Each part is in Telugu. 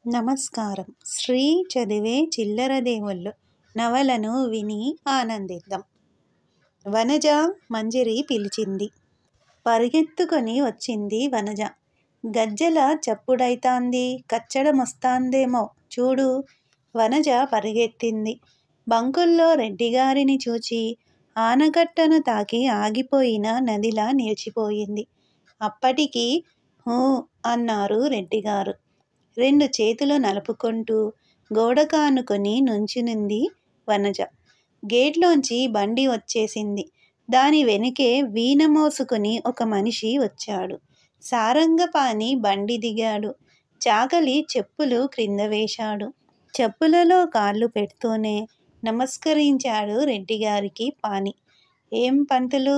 నమస్కారం. శ్రీ చదివే చిల్లర దేవుళ్ళు నవలను విని ఆనందిద్దాం. వనజ మంజరి పిలిచింది. పరిగెత్తుకొని వచ్చింది వనజ. గజ్జెల చప్పుడైతాంది, కచ్చడమొస్తాందేమో చూడు. వనజ పరిగెత్తింది. బంకుల్లో రెడ్డిగారిని చూచి ఆనకట్టను తాకి ఆగిపోయిన నదిలా నిలిచిపోయింది. అప్పటికి హూ అన్నారు రెడ్డిగారు. రెండు చేతులు నలుపుకుంటూ గోడకానుకొని నుంచునింది వనజ. గేట్లోంచి బండి వచ్చేసింది. దాని వెనుకే వీణ మోసుకుని ఒక మనిషి వచ్చాడు. సారంగపాణి బండి దిగాడు. చాకలి చెప్పులు క్రింద వేశాడు. చెప్పులలో కాళ్ళు పెడుతూనే నమస్కరించాడు రెడ్డిగారికి పాని. ఏం పంతులు,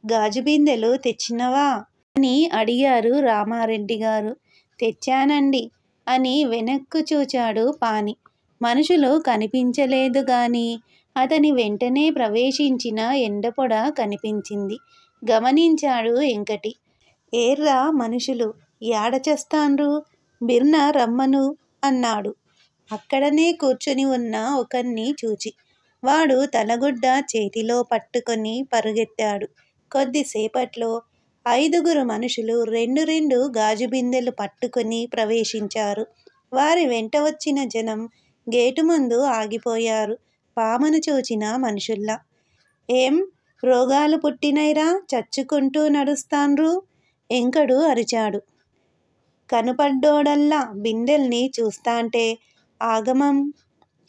గాజుబిందెలు తెచ్చినవా అని అడిగారు రామారెడ్డిగారు. తెచ్చానండి అని వెనక్కు చూచాడు పాని. మనుషులు కనిపించలేదు గాని అతని వెంటనే ప్రవేశించిన ఎండపొడ కనిపించింది. గమనించాడు వెంకటి. ఏర్రా మనుషులు, యాడ చస్తాండ్రు, బిర్న రమ్మను అన్నాడు అక్కడనే కూర్చుని ఉన్న ఒకణ్ణి చూచి. వాడు తలగుడ్డ చేతిలో పట్టుకొని పరుగెత్తాడు. కొద్దిసేపట్లో 5 మనుషులు రెండు రెండు గాజుబిందెలు పట్టుకుని ప్రవేశించారు. వారి వెంట వచ్చిన జనం గేటు ముందు ఆగిపోయారు. పామును చూచిన మనుషుల్లా. ఏం రోగాలు పుట్టినైరా, చచ్చుకుంటూ నడుస్తాండ్రు ఎంకడు అరిచాడు. కనుపడ్డోడల్లా బిందెల్ని చూస్తాంటే ఆగమం.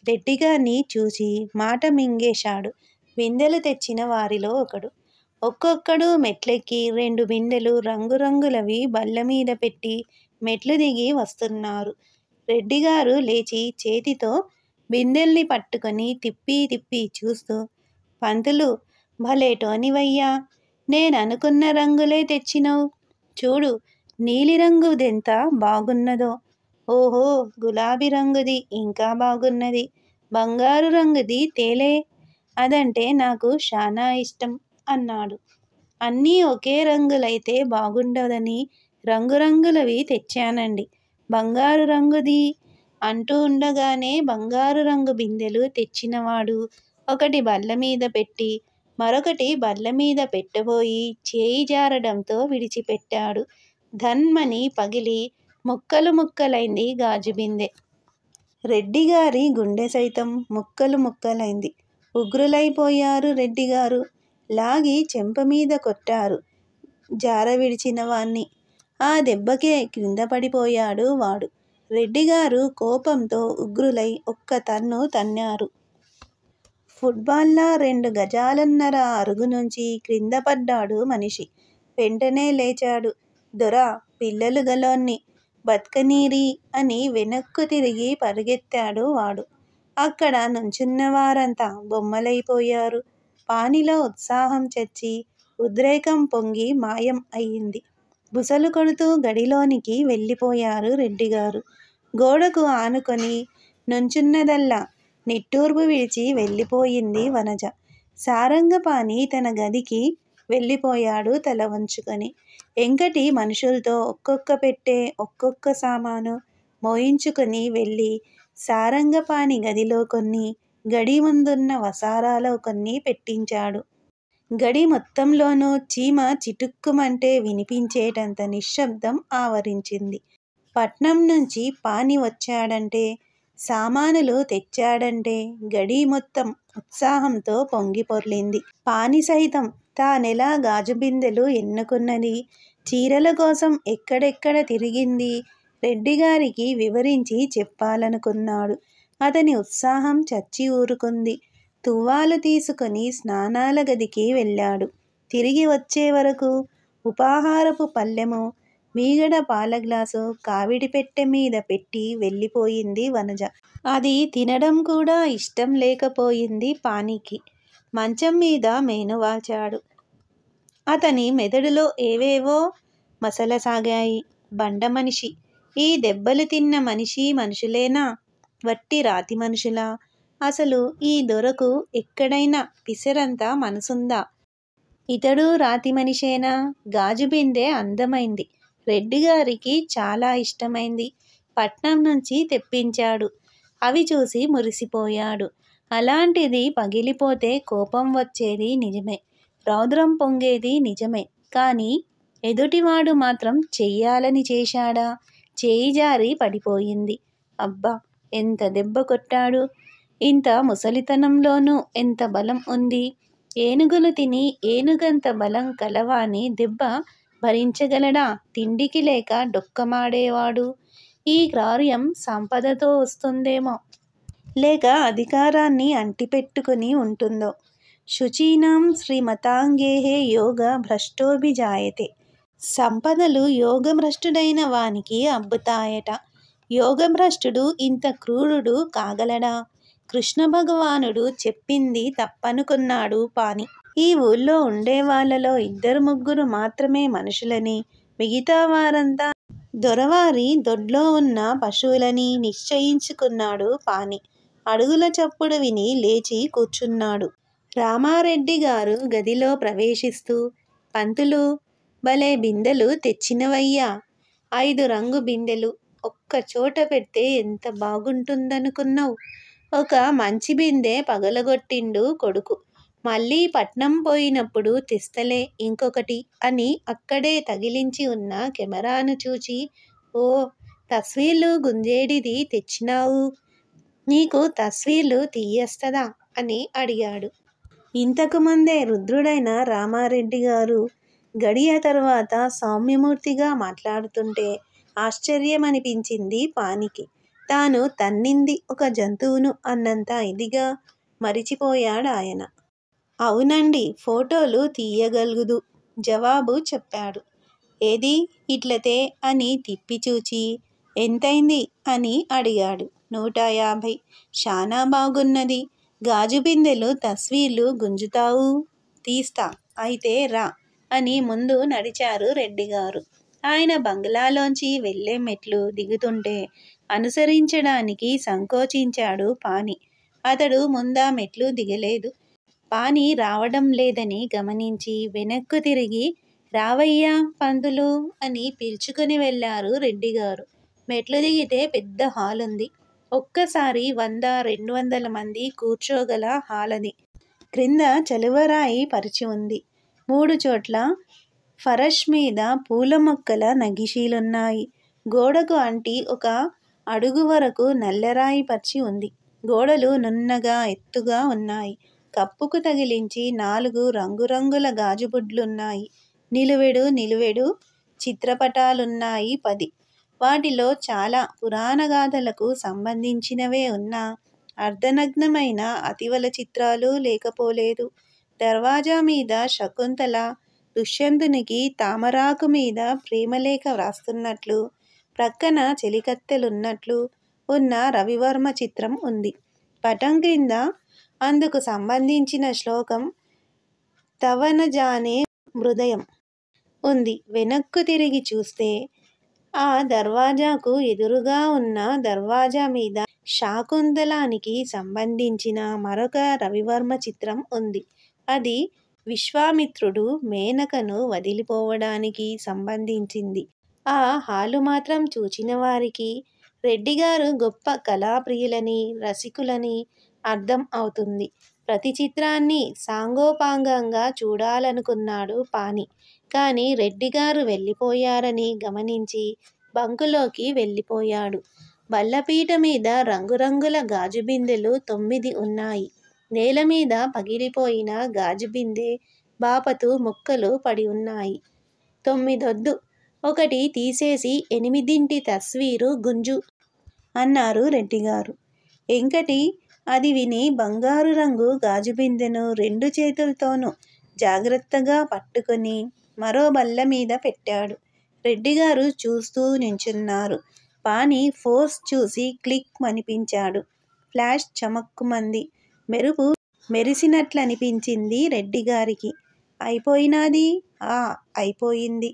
రెడ్డిగారిని చూసి మాట మింగేశాడు బిందెలు తెచ్చిన వారిలో ఒకడు. ఒక్కొక్కడు మెట్లెక్కి 2 బిందెలు రంగురంగులవి బల్లమీద పెట్టి మెట్లు దిగి వస్తున్నారు. రెడ్డిగారు లేచి చేతితో బిందెల్ని పట్టుకొని తిప్పి తిప్పి చూస్తూ, పంతులు భలేటోనివయ్యా, నేననుకున్న రంగులే తెచ్చినవు. చూడు, నీలిరంగుదెంత బాగున్నదో. ఓహో, గులాబీ రంగుది ఇంకా బాగున్నది. బంగారు రంగుది తేలే, అదంటే నాకు శానా ఇష్టం అన్నాడు. అన్నీ ఒకే రంగులైతే బాగుండదని రంగురంగులవి తెచ్చానండి. బంగారు రంగుది అంటూ ఉండగానే బంగారు రంగు బిందెలు తెచ్చినవాడు ఒకటి బల్లమీద పెట్టి మరొకటి బల్లమీద పెట్టబోయి చేయి జారడంతో విడిచిపెట్టాడు. ధన్మని పగిలి ముక్కలు ముక్కలైంది గాజుబిందె. రెడ్డిగారి గుండె సైతం ముక్కలు ముక్కలైంది. ఉగ్రులైపోయారు రెడ్డిగారు. లాగి చెంపమీద కొట్టారు జార విడిచిన వాణ్ణి. ఆ దెబ్బకే క్రింద పడిపోయాడు వాడు. రెడ్డిగారు కోపంతో ఉగ్రులై ఒక్క తన్ను తన్నారు. ఫుట్బాల్లా 2 గజాలన్నర అరుగు నుంచి క్రింద పడ్డాడు మనిషి. వెంటనే లేచాడు. దొరా, పిల్లలు గలోన్ని బత్కనీరి అని వెనక్కు తిరిగి పరిగెత్తాడు వాడు. అక్కడ నుంచున్నవారంతా బొమ్మలైపోయారు. పానిలో ఉత్సాహం చచ్చి ఉద్రేకం పొంగి మాయం అయింది. బుసలు కొడుతూ గడిలోనికి వెళ్ళిపోయారు రెడ్డిగారు. గోడకు ఆనుకొని నుంచున్నదల్లా నిట్టూర్పు విడిచి వెళ్ళిపోయింది వనజ. సారంగపాణి తన గదికి వెళ్ళిపోయాడు తల వంచుకొని. వెంకటి మనుషులతో ఒక్కొక్క పెట్టె ఒక్కొక్క సామాను మోయించుకుని వెళ్ళి సారంగపాణి గదిలో కొన్ని, గడి ముందున్న వసారాలో కొన్ని పెట్టించాడు. గడి మొత్తంలోనూ చీమ చిటుక్కుమంటే వినిపించేటంత నిశ్శబ్దం ఆవరించింది. పట్నం నుంచి పాని వచ్చాడంటే, సామానులు తెచ్చాడంటే గడి మొత్తం ఉత్సాహంతో పొంగి పొర్లింది. పాని సైతం తానెలా గాజుబిందెలు ఎన్నుకున్నది, చీరల కోసం ఎక్కడెక్కడ తిరిగింది రెడ్డిగారికి వివరించి చెప్పాలనుకున్నాడు. అతని ఉత్సాహం చచ్చి ఊరుకుంది. తువ్వాలు తీసుకొని స్నానాల గదికి వెళ్ళాడు. తిరిగి వచ్చే వరకు ఉపాహారపు పళ్ళెము, మీగడ పాల గ్లాసు కావిడి పెట్టె మీద పెట్టి వెళ్ళిపోయింది వనజ. అది తినడం కూడా ఇష్టం లేకపోయింది పానికి. మంచం మీద మేనువాల్చాడు. అతని మెదడులో ఏవేవో మసలసాగాయి. బండ మనిషి, ఈ దెబ్బలు తిన్న మనిషి మనుషులేనా, వట్టి రాతి మనుషులా? అసలు ఈ దొరకు ఎక్కడైనా పిసరంత మనసుందా? ఇతడు రాతి మనిషేనా? గాజుబిందె అందమైంది. రెడ్డిగారికి చాలా ఇష్టమైంది. పట్నం నుంచి తెప్పించాడు. అవి చూసి మురిసిపోయాడు. అలాంటిది పగిలిపోతే కోపం వచ్చేది నిజమే, రౌద్రం పొంగేది నిజమే. కానీ ఎదుటివాడు మాత్రం చెయ్యాలని చేశాడా? చేయి జారి పడిపోయింది. అబ్బా! ఎంత దెబ్బ కొట్టాడు! ఇంత ముసలితనంలోనూ ఎంత బలం ఉంది! ఏనుగులు తిని ఏనుగంత బలం కలవాని దెబ్బ భరించగలడా? తిండికి లేక డొక్కమాడేవాడు. ఈ క్రౌర్యం సంపదతో వస్తుందేమో, లేక అధికారాన్ని అంటిపెట్టుకుని ఉంటుందో. శుచీనాం శ్రీమతాంగేః యోగ భ్రష్టోభిజాయతే. సంపదలు యోగభ్రష్టుడైన వానికి అబ్బుతాయట. యోగభ్రష్టుడు ఇంత క్రూరుడు కాగలడా? కృష్ణ భగవానుడు చెప్పింది తప్పనుకున్నాడు పాని. ఈ ఊళ్ళో ఉండేవాళ్ళలో 2-3 మాత్రమే మనుషులని, మిగతా వారంతా దొరవారి దొడ్లో ఉన్న పశువులని నిశ్చయించుకున్నాడు పాని. అడుగుల చప్పుడు విని లేచి కూర్చున్నాడు. రామారెడ్డి గారు గదిలో ప్రవేశిస్తూ, పంతులు, భలే బిందెలు తెచ్చినవయ్యా. 5 రంగు బిందెలు ఒక్క చోట పెడితే ఎంత బాగుంటుందనుకున్నావు? ఒక మంచి బిందె పగలగొట్టిండు కొడుకు. మళ్ళీ పట్నం పోయినప్పుడు తెస్తలే ఇంకొకటి అని అక్కడే తగిలించి ఉన్న కెమెరాను చూచి, ఓ తస్వీర్లు గుంజేడిది తెచ్చినావు, నీకు తస్వీర్లు తీయస్తదా అని అడిగాడు. ఇంతకుముందే రుద్రుడైన రామారెడ్డి గారు గడియ తర్వాత సౌమ్యమూర్తిగా మాట్లాడుతుంటే ఆశ్చర్యమనిపించింది పానికి. తాను తన్నింది ఒక జంతువును అన్నంత ఇదిగా మరిచిపోయాడాయన. అవునండి, ఫోటోలు తీయగలుగుదు జవాబు చెప్పాడు. ఏది ఇట్లతే అని తిప్పిచూచి, ఎంతైంది అని అడిగాడు. 150. శానా బాగున్నది. గాజు బిందెలు తస్వీర్లు గుంజుతావు? తీస్తా, అయితే రా అని ముందు నడిచారు రెడ్డిగారు. ఆయన బంగ్లాలోంచి వెళ్ళే మెట్లు దిగుతుంటే అనుసరించడానికి సంకోచించాడు పాని. అతడు ముందా మెట్లు దిగలేదు. పాని రావడం లేదని గమనించి వెనక్కు తిరిగి, రావయ్యా పంతులు అని పిలుచుకుని వెళ్ళారు రెడ్డిగారు. మెట్లు దిగితే పెద్ద హాలుంది. ఒక్కసారి 100-200 మంది కూర్చోగల హాలది. క్రింద చలువరాయి పరిచి ఉంది. 3 చోట్ల ఫరష్ మీద పూల మొక్కల నగిషీలున్నాయి. గోడకు అంటి 1 అడుగు వరకు నల్లరాయి పరిచి ఉంది. గోడలు నున్నగా ఎత్తుగా ఉన్నాయి. కప్పుకు తగిలించి 4 రంగురంగుల గాజుబుడ్లున్నాయి. నిలువెడు చిత్రపటాలున్నాయి 10. వాటిలో చాలా పురాణగాథలకు సంబంధించినవే ఉన్నా అర్ధనగ్నమైన అతివల చిత్రాలు లేకపోలేదు. దర్వాజా మీద శకుంతల దుష్యంతునికి తామరాకు మీద ప్రేమలేఖ వ్రాస్తున్నట్లు, ప్రక్కన చెలికత్తెలున్నట్లు ఉన్న రవివర్మ చిత్రం ఉంది. పటం క్రింద అందుకు సంబంధించిన శ్లోకం తవ న జానే హృదయం ఉంది. వెనక్కు తిరిగి చూస్తే ఆ దర్వాజాకు ఎదురుగా ఉన్న దర్వాజా మీద శాకుంతలానికి సంబంధించిన మరొక రవివర్మ చిత్రం ఉంది. అది విశ్వామిత్రుడు మేనకను వదిలిపోవడానికి సంబంధించింది. ఆ హాలు మాత్రం చూచిన వారికి రెడ్డిగారు గొప్ప కళాప్రియులని, రసికులని అర్థం అవుతుంది. ప్రతి చిత్రాన్ని సాంగోపాంగంగా చూడాలనుకున్నాడు పాని. కానీ రెడ్డిగారు వెళ్ళిపోయారని గమనించి బంకులోకి వెళ్ళిపోయాడు. బల్లపీట మీద రంగురంగుల గాజు బిందెలు 9 ఉన్నాయి. నేల మీద పగిలిపోయిన గాజు బిందె బాపతు ముక్కలు పడి ఉన్నాయి. 9 ఒకటి తీసేసి 8 తస్వీరు గుంజు అన్నారు రెడ్డిగారు. ఎంకటి అది విని బంగారు రంగు గాజు బిందెను 2 చేతులతోనూ జాగ్రత్తగా పట్టుకుని మరో బల్ల మీద పెట్టాడు. రెడ్డిగారు చూస్తూ నించున్నారు. పాని ఫోర్స్ చూసి క్లిక్ మనిపించాడు. ఫ్లాష్ చమక్కుమంది. మెరుపు మెరిసినట్లనిపించింది రెడ్డిగారికి. అయిపోయినాది? అయిపోయింది.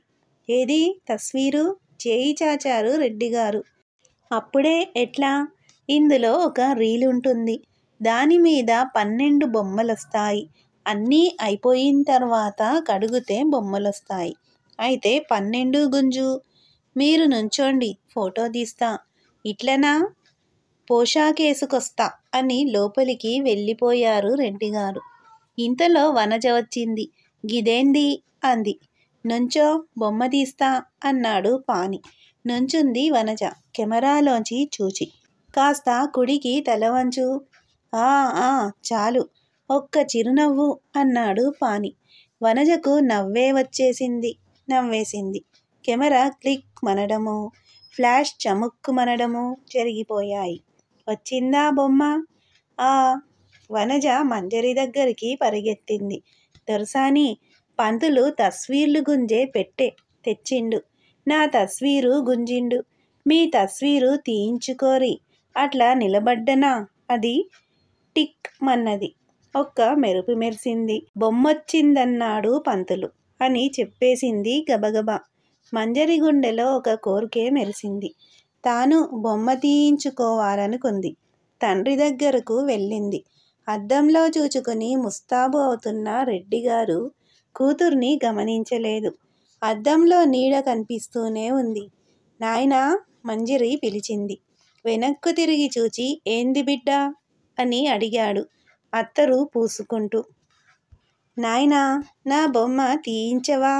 ఏది తస్వీరు? చేయి చాచారు రెడ్డిగారు. అప్పుడే ఎట్లా? ఇందులో ఒక రీలుంటుంది. దానిమీద 12 బొమ్మలొస్తాయి. అన్నీ అయిపోయిన తర్వాత కడుగుతే బొమ్మలొస్తాయి. అయితే 12 గుంజు. మీరు నుంచోండి, ఫోటో తీస్తా. ఇట్లనా, పోషాకేసుకొస్తా అని లోపలికి వెళ్ళిపోయారు రెడ్డిగారు. ఇంతలో వనజ వచ్చింది. గిదేంది అంది. నుంచో, బొమ్మ తీస్తా అన్నాడు పాని. నుంచుంది వనజ కెమెరాలోంచి చూచి. కాస్త కుడికి తల వంచు. ఆ ఆ చాలు, ఒక్క చిరునవ్వు అన్నాడు పాని. వనజకు నవ్వేసింది. కెమెరా క్లిక్ మనడము, ఫ్లాష్ చముక్కుమనడము జరిగిపోయాయి. వచ్చిందా బొమ్మ? ఆ. వనజ మంజరి దగ్గరికి పరిగెత్తింది. దొరసాని, పంతులు తస్వీర్లు గుంజే పెట్టె తెచ్చిండు. నా తస్వీరు గుంజిండు. మీ తస్వీరు తీయించుకోరి. అట్లా నిలబడ్డనా, అది టిక్ మన్నది. ఒక్క మెరుపు మెరిసింది. బొమ్మొచ్చిందన్నాడు పంతులు అని చెప్పేసింది గబగబా. మంజరి గుండెలో ఒక కోరికే మెరిసింది. తాను బొమ్మ తీయించుకోవాలనుకుంది. తండ్రి దగ్గరకు వెళ్ళింది. అద్దంలో చూచుకుని ముస్తాబు అవుతున్న రెడ్డిగారు కూతుర్ని గమనించలేదు. అద్దంలో నీడ కనిపిస్తూనే ఉంది. నాయనా, మంజరి పిలిచింది. వెనక్కు తిరిగి చూచి ఏంది బిడ్డా అని అడిగాడు అత్తరు పూసుకుంటూ. నాయనా, నా బొమ్మ తీయించవా?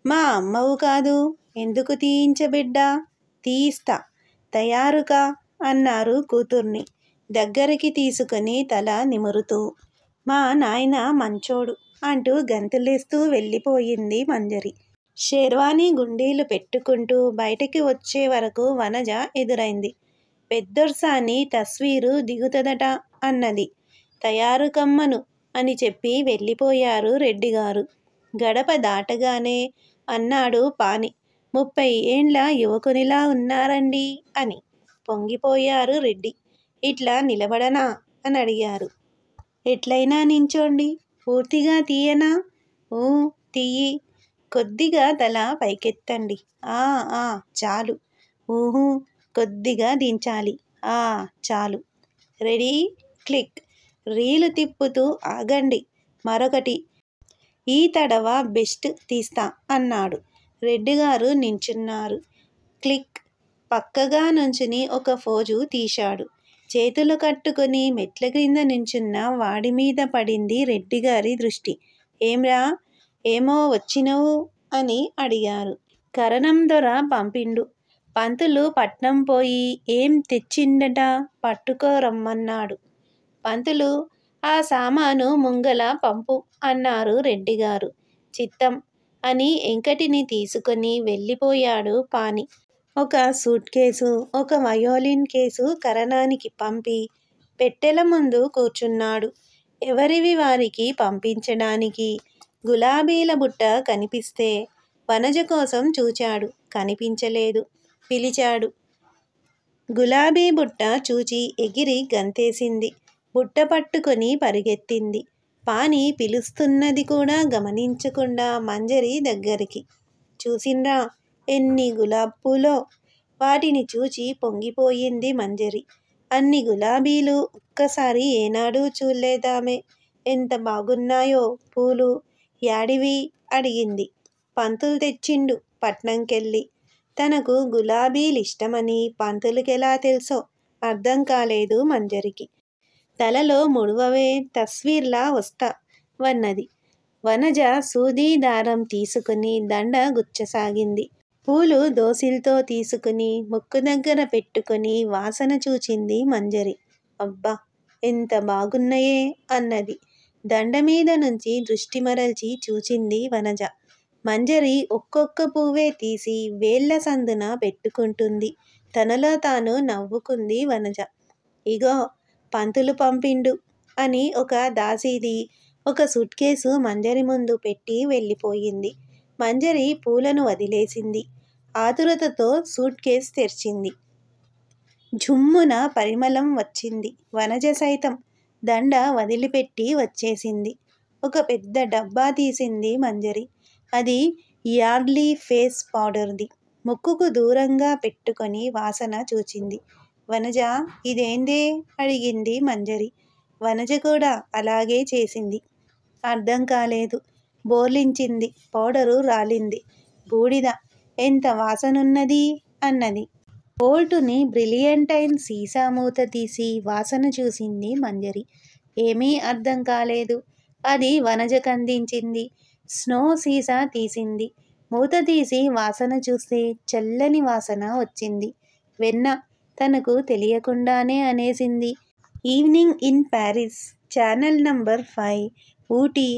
మా అమ్మవు కాదు, ఎందుకు తీయించబిడ్డా? తీయిస్తా, తయారుకా అన్నారు కూతుర్ని దగ్గరికి తీసుకుని తల నిమురుతూ. మా నాయన మంచోడు అంటూ గంతులేస్తూ వెళ్ళిపోయింది మంజరి. షేర్వాణి గుండీలు పెట్టుకుంటూ బయటికి వచ్చే వరకు వనజ ఎదురైంది. పెద్దొర్సాని తస్వీరు దిగుతదట అన్నది. తయారు కమ్మను అని చెప్పి వెళ్ళిపోయారు రెడ్డిగారు. గడప దాటగానే అన్నాడు పాని. 30 ఏండ్ల యువకునిలా ఉన్నారండి అని. పొంగిపోయారు రెడ్డి. ఇట్లా నిలబడనా అని అడిగారు. ఎట్లయినా నించోండి. పూర్తిగా తీయనా? ఊ తీయి. కొద్దిగా తల పైకెత్తండి. ఆ ఆ చాలు. ఊహూ, కొద్దిగా దించాలి. ఆ చాలు. Ready, click. రీలు తిప్పుతూ ఆగండి. మరొకటి. ఈ తడవ బెస్ట్ తీస్తా అన్నాడు. రెడ్డిగారు నించున్నారు. క్లిక్. పక్కగా నుంచుని ఒక ఫోజు తీశాడు. చేతులు కట్టుకుని మెట్ల క్రింద నించున్న వాడి మీద పడింది రెడ్డిగారి దృష్టి. ఏమ్రా, ఏమో వచ్చినవు అని అడిగారు. కరణం దొర పంపిండు. పంతులు పట్నం పోయి ఏం తెచ్చిండట పట్టుకోరమ్మన్నాడు. పంతులు, ఆ సామాను ముంగల పంపు అన్నారు రెడ్డిగారు. చిత్తం అని ఎంకటిని తీసుకుని వెళ్ళిపోయాడు పాని. ఒక సూట్ కేసు, ఒక వయోలిన్ కేసు కరణానికి పంపి పెట్టెల ముందు కూర్చున్నాడు. ఎవరివి వారికి పంపించడానికి. గులాబీల బుట్ట కనిపిస్తే వనజ కోసం చూచాడు. కనిపించలేదు. పిలిచాడు. గులాబీ బుట్ట చూచి ఎగిరి గంతేసింది. బుట్ట పట్టుకొని పరిగెత్తింది. పాని పిలుస్తున్నది కూడా గమనించకుండా మంజరి దగ్గరికి. చూసిండ్రా, ఎన్ని గులాబ్ పూలో. వాటిని చూచి పొంగిపోయింది మంజరి. అన్ని గులాబీలు ఒక్కసారి ఏనాడూ చూడలేదామె. ఎంత బాగున్నాయో పూలు. యాడివి అడిగింది. పంతులు తెచ్చిండు పట్నంకెళ్ళి. తనకు గులాబీలిష్టమని పంతులుకెలా తెలుసో అర్థం కాలేదు మంజరికి. తలలో ముడువవే, తస్వీర్లా వస్తా వన్నది. వనజ సూది దారం తీసుకుని దండ గుచ్చసాగింది. పూలు దోసిల్తో తీసుకుని ముక్కు దగ్గర పెట్టుకుని వాసన చూచింది మంజరి. అబ్బా, ఎంత బాగున్నయే అన్నది. దండ మీద నుంచి దృష్టి మరల్చి చూచింది వనజ. మంజరి ఒక్కొక్క పువ్వే తీసి వేళ్ల సందున పెట్టుకుంటుంది. తనలో తాను నవ్వుకుంది వనజ. ఇగో, పంతులు పంపిండు అని ఒక దాసీది ఒక సూట్ కేసు మంజరి ముందు పెట్టి వెళ్ళిపోయింది. మంజరి పూలను వదిలేసింది. ఆతురతతో సూట్ కేసు తెరిచింది. ఝుమ్మున పరిమళం వచ్చింది. వనజ సైతం దండ వదిలిపెట్టి వచ్చేసింది. ఒక పెద్ద డబ్బా తీసింది మంజరి. అది యార్డ్లీ ఫేస్ పౌడర్ది. ముక్కుకు దూరంగా పెట్టుకొని వాసన చూచింది. వనజ, ఇదేందే అడిగింది మంజరి. వనజ కూడా అలాగే చేసింది. అర్థం కాలేదు. బోర్లించింది. పౌడరు రాలింది. బూడిద. ఎంత వాసనున్నది అన్నది. బోల్టుని బ్రిలియంటైన్ సీసా మూత తీసి వాసన చూసింది మంజరి. ఏమీ అర్థం కాలేదు. అది వనజకందించింది. స్నో సీసా తీసింది. మూత తీసి వాసన చూస్తే చల్లని వాసన వచ్చింది. వెన్న. తనకు తెలియకుండానే అనేసింది. Evening in Paris. Channel number 5. Ooty.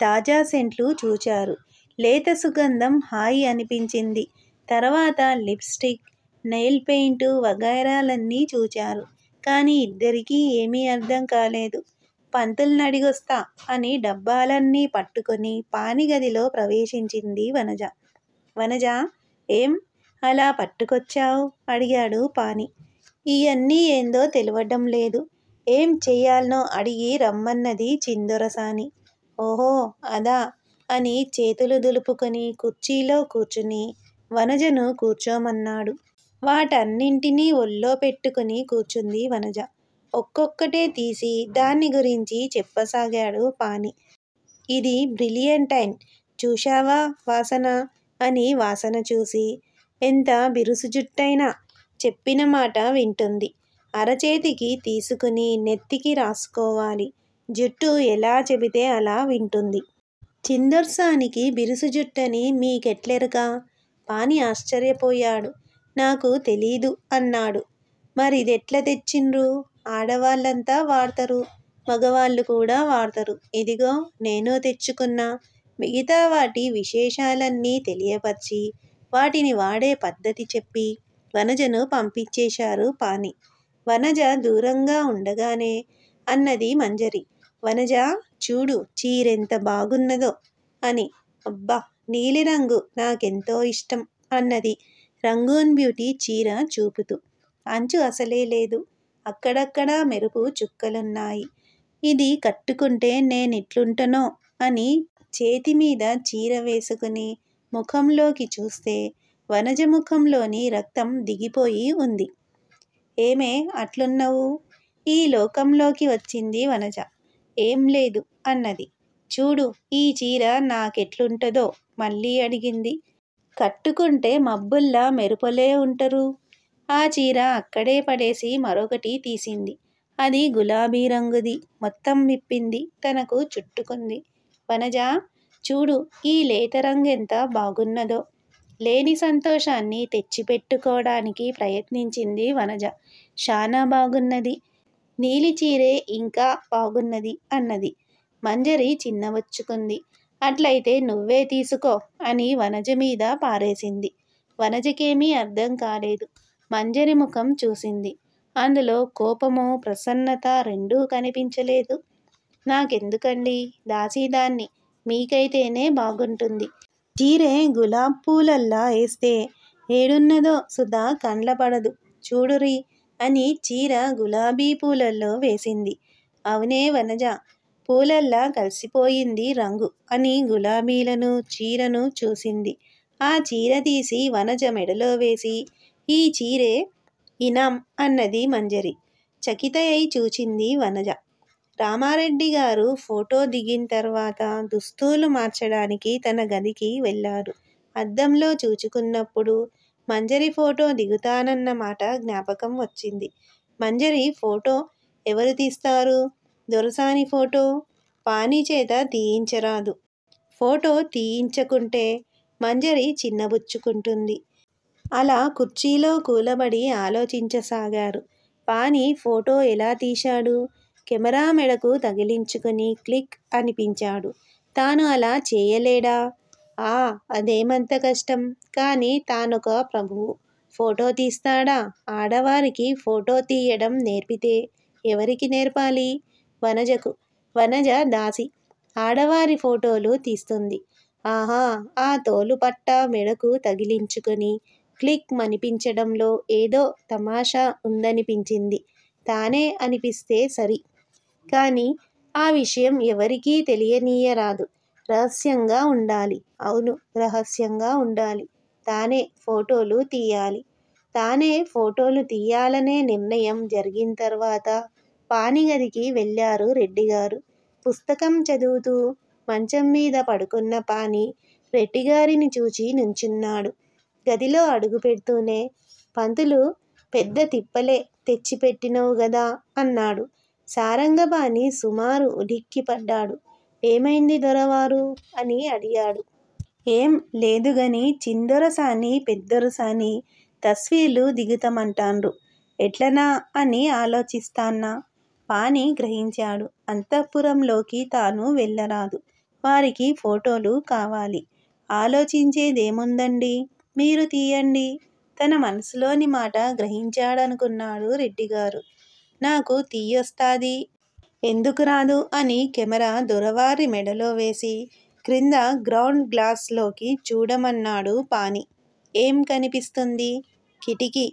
తాజా సెంట్లు చూచారు. లేత సుగంధం హాయి అనిపించింది. తర్వాత లిప్స్టిక్, నెయిల్ పెయింట్ వగైరాలన్నీ చూచారు. కానీ ఇద్దరికీ ఏమీ అర్థం కాలేదు. పంతుల్నడిగొస్తా అని డబ్బాలన్నీ పట్టుకొని పానిగదిలో ప్రవేశించింది వనజ. వనజ, ఏం అలా పట్టుకొచ్చావ్? అడిగాడు పాని. ఇయన్నీ ఏందో తెలవడం లేదు. ఏం చెయ్యాల్నో అడిగి రమ్మన్నది చిందొరసాని. ఓహో అదా అని చేతులు దులుపుకొని కుర్చీలో కూర్చుని వనజను కూర్చోమన్నాడు. వాటన్నింటినీ ఒళ్ళో పెట్టుకుని కూర్చుంది వనజ. ఒక్కొక్కటే తీసి దాన్ని గురించి చెప్పసాగాడు పాని. ఇది బ్రిలియంటైన్. చూశావా వాసన అని వాసన చూసి, ఎంత బిరుసు జుట్టైనా చెప్పిన మాట వింటుంది. అరచేతికి తీసుకుని నెత్తికి రాసుకోవాలి. జుట్టు ఎలా చెబితే అలా వింటుంది. చిందొర్సానికి బిరుసు జుట్టని మీకెట్లెరక? పాని ఆశ్చర్యపోయాడు. నాకు తెలీదు అన్నాడు. మరిదెట్ల తెచ్చిండ్రు? ఆడవాళ్ళంతా వాడ్తరు, మగవాళ్ళు కూడా వాడ్తరు. ఇదిగో నేను తెచ్చుకున్నా. మిగతా వాటి విశేషాలన్నీ తెలియపర్చి వాటిని వాడే పద్ధతి చెప్పి వనజను పంపించేశారు పాని. వనజ దూరంగా ఉండగానే అన్నది మంజరి. వనజ, చూడు చీరెంత బాగున్నదో అని. అబ్బా, నీలిరంగు నాకెంతో ఇష్టం అన్నది రంగూన్ బ్యూటీ చీర చూపుతూ. అంచు అసలే లేదు. అక్కడక్కడా మెరుపు చుక్కలున్నాయి. ఇది కట్టుకుంటే నేనిట్లుంటనో అని చేతిమీద చీర వేసుకుని ముఖంలోకి చూస్తే వనజ ముఖంలోని రక్తం దిగిపోయి ఉంది. ఏమే అట్లున్నవు? ఈ లోకంలోకి వచ్చింది వనజ. ఏం లేదు అన్నది. చూడు ఈ చీర నాకెట్లుంటదో మళ్ళీ అడిగింది. కట్టుకుంటే మబ్బుల్లా మెరుపలే ఉంటరు. ఆ చీర అక్కడే పడేసి మరొకటి తీసింది. అది గులాబీ రంగుది. మొత్తం విప్పింది. తనకు చుట్టుకుంది. వనజ, చూడు ఈ లేత రంగెంత బాగున్నదో. లేని సంతోషాన్ని తెచ్చిపెట్టుకోవడానికి ప్రయత్నించింది వనజ. శానా బాగున్నది. నీలి చీరే ఇంకా బాగున్నది అన్నది. మంజరి చిన్నబుచ్చుకుంది. అట్లయితే నువ్వే తీసుకో అని వనజ మీద పారేసింది. వనజకేమీ అర్థం కాలేదు. మంజరి ముఖం చూసింది. అందులో కోపమో ప్రసన్నత రెండూ కనిపించలేదు. నాకెందుకండి, దాసీదాన్ని. మీకైతేనే బాగుంటుంది. చీరె గులాబ్ పూలల్లా వేస్తే ఏడున్నదో సుధా కండ్లపడదు. చూడురి అని చీర గులాబీ పూలల్లో వేసింది. అవునే వనజ, పూలల్లా కలిసిపోయింది రంగు అని గులాబీలను చీరను చూసింది. ఆ చీర తీసి వనజ మెడలో వేసి, ఈ చీరే ఇనాం అన్నది మంజరి. చకితయై చూచింది వనజ. రామారెడ్డి గారు ఫోటో దిగిన తర్వాత దుస్తులు మార్చడానికి తన గదికి వెళ్ళారు. అద్దంలో చూచుకున్నప్పుడు మంజరి ఫోటో దిగుతానన్న మాట జ్ఞాపకం వచ్చింది. మంజరి ఫోటో ఎవరు తీస్తారు? దొరసాని ఫోటో పాని చేత తీయించరాదు. ఫోటో తీయించకుంటే మంజరి చిన్నబుచ్చుకుంటుంది. అలా కుర్చీలో కూలబడి ఆలోచించసాగారు. పాని ఫోటో ఎలా తీశాడు? కెమెరా మెడకు తగిలించుకుని క్లిక్ అనిపించాడు. తాను అలా చేయలేడా? అదేమంత కష్టం. కానీ తానొక ప్రభువు. ఫోటో తీస్తాడా? ఆడవారికి ఫోటో తీయడం నేర్పితే ఎవరికి నేర్పాలి? వనజకు. వనజ దాసి. ఆడవారి ఫోటోలు తీస్తుంది. ఆహా, ఆ తోలుపట్ట మెడకు తగిలించుకొని క్లిక్ మనిపించడంలో ఏదో తమాషా ఉందనిపించింది. తానే అనిపిస్తే సరి. కానీ ఆ విషయం ఎవరికీ తెలియనీయరాదు. రహస్యంగా ఉండాలి. అవును, రహస్యంగా ఉండాలి. తానే ఫోటోలు తీయాలి. తానే ఫోటోలు తీయాలనే నిర్ణయం జరిగిన తర్వాత పానిగదికి వెళ్ళారు రెడ్డిగారు. పుస్తకం చదువుతూ మంచం మీద పడుకున్న పాని రెడ్డిగారిని చూచి నుంచున్నాడు. గదిలో అడుగు పెడుతూనే, పంతులు పెద్ద తిప్పలే తెచ్చిపెట్టినవు గదా అన్నాడు. సారంగపాణి సుమారు ఉలిక్కిపడ్డాడు. ఏమైంది దొరవారు అని అడిగాడు. ఏం లేదుగని చిందొరసాని పెద్దొరసాని తస్వీర్లు దిగుతమంటాండ్రు. ఎట్లనా అని ఆలోచిస్తాన్నా. పాణి గ్రహించాడు. అంతఃపురంలోకి తాను వెళ్ళరాదు. వారికి ఫోటోలు కావాలి. ఆలోచించేదేముందండి, మీరు తీయండి. తన మనసులోని మాట గ్రహించాడనుకున్నాడు రెడ్డిగారు. నాకు తీయొస్తాది. ఎందుకు రాదు అని కెమెరా దొరవారి మెడలో వేసి క్రింద గ్రౌండ్ గ్లాస్ లోకి చూడమన్నాడు పాణి. ఏం కనిపిస్తుంది? కిటికీ.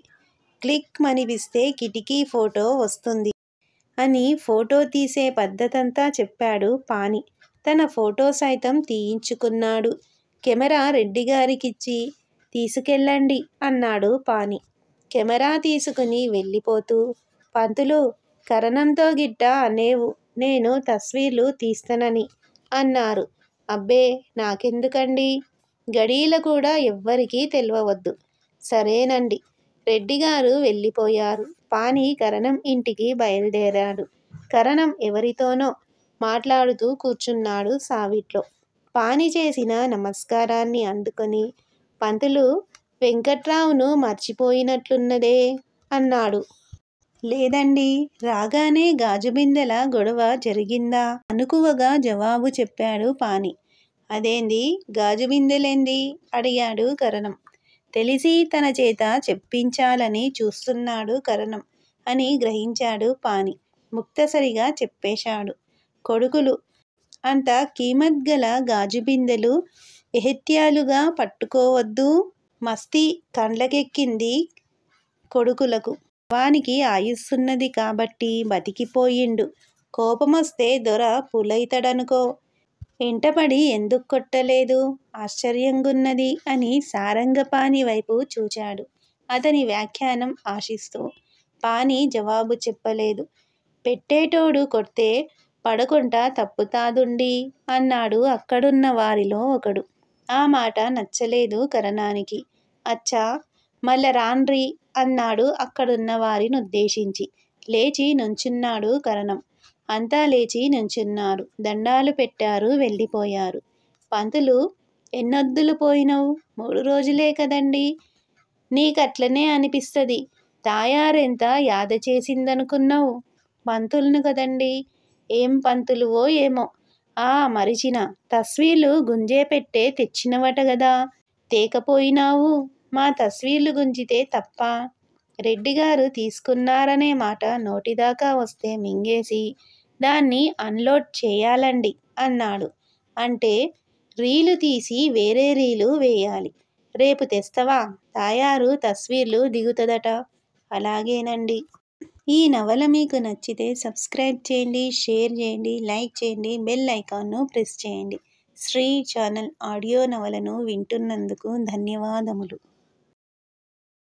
క్లిక్ మనిపిస్తే కిటికీ ఫోటో వస్తుంది అని ఫోటో తీసే పద్ధతంతా చెప్పాడు పాణి. తన ఫోటో సైతం తీయించుకున్నాడు. కెమెరా రెడ్డిగారికిచ్చి తీసుకెళ్ళండి అన్నాడు పాణి. కెమెరా తీసుకుని వెళ్ళిపోతూ, పంతులు, కరణంతో గిట్ట అనేవు నేను తస్వీర్లు తీస్తనని అన్నారు. అబ్బే నాకెందుకండి, గడీల కూడా ఎవ్వరికీ తెల్వవద్దు. సరేనండి. రెడ్డిగారు వెళ్ళిపోయారు. పాణి కరణం ఇంటికి బయలుదేరాడు. కరణం ఎవరితోనో మాట్లాడుతూ కూర్చున్నాడు సావిట్లో. పాణి చేసిన నమస్కారాన్ని అందుకొని, పంతులు, వెంకట్రావును మర్చిపోయినట్లున్నదే అన్నాడు. లేదండి. రాగానే గాజుబిందెల గొడవ జరిగిందా అనుకువగా జవాబు చెప్పాడు పాణి. అదేంది, గాజుబిందెలేంది అడిగాడు కరణం. తెలిసి తన చేత చెప్పించాలని చూస్తున్నాడు కరణం అని గ్రహించాడు పాణి. ముక్తసరిగా చెప్పేశాడు. కొడుకులు అంత కీమత్గల గాజుబిందెలు ఎహెత్యాలుగా పట్టుకోవద్దు. మస్తీ కండ్లకెక్కింది కొడుకులకు. వానికి ఆయుస్సున్నది కాబట్టి బతికిపోయిండు. కోపమొస్తే దొర పులైతడనుకో. ఎంటపడి ఎందుకు కొట్టలేదు ఆశ్చర్యంగున్నది అని సారంగపాణి వైపు చూచాడు అతని వ్యాఖ్యానం ఆశిస్తూ. పాణి జవాబు చెప్పలేదు. పెట్టేటోడు కొడ్తే పడకుంటా తప్పుతాదుండి అన్నాడు అక్కడున్న వారిలో ఒకడు. ఆ మాట నచ్చలేదు కరణానికి. అచ్చా మళ్ళ రాండ్రి అన్నాడు అక్కడున్న వారినుద్దేశించి. లేచి నుంచున్నాడు కరణం. అంతా లేచి నుంచున్నారు. దండాలు పెట్టారు. వెళ్ళిపోయారు. పంతులు, ఎన్నొద్దులు పోయినవు? 3 రోజులే కదండి. నీకట్లనే అనిపిస్తది. తాయారెంత యాద చేసిందనుకున్నవు? పంతులును కదండి. ఏం పంతులువో ఏమో. మరిచిన. తస్వీర్లు గుంజేపెట్టే తెచ్చినవట గదా, తేకపోయినావు. మా తస్వీర్లు గుంజితే తప్పా? రెడ్డిగారు తీసుకున్నారనే మాట నోటిదాకా వస్తే మింగేసి దాన్ని అన్లోడ్ చేయాలండి అన్నాడు. అంటే రీలు తీసి వేరే రీలు వేయాలి. రేపు తెస్తవా? తాయారు తస్వీర్లు దిగుతదట. అలాగేనండి. ఈ నవల మీకు నచ్చితే సబ్స్క్రైబ్ చేయండి, షేర్ చేయండి, లైక్ చేయండి, బెల్ ఐకాన్ను ప్రెస్ చేయండి. శ్రీ ఛానల్ ఆడియో నవలను వింటున్నందుకు ధన్యవాదములు.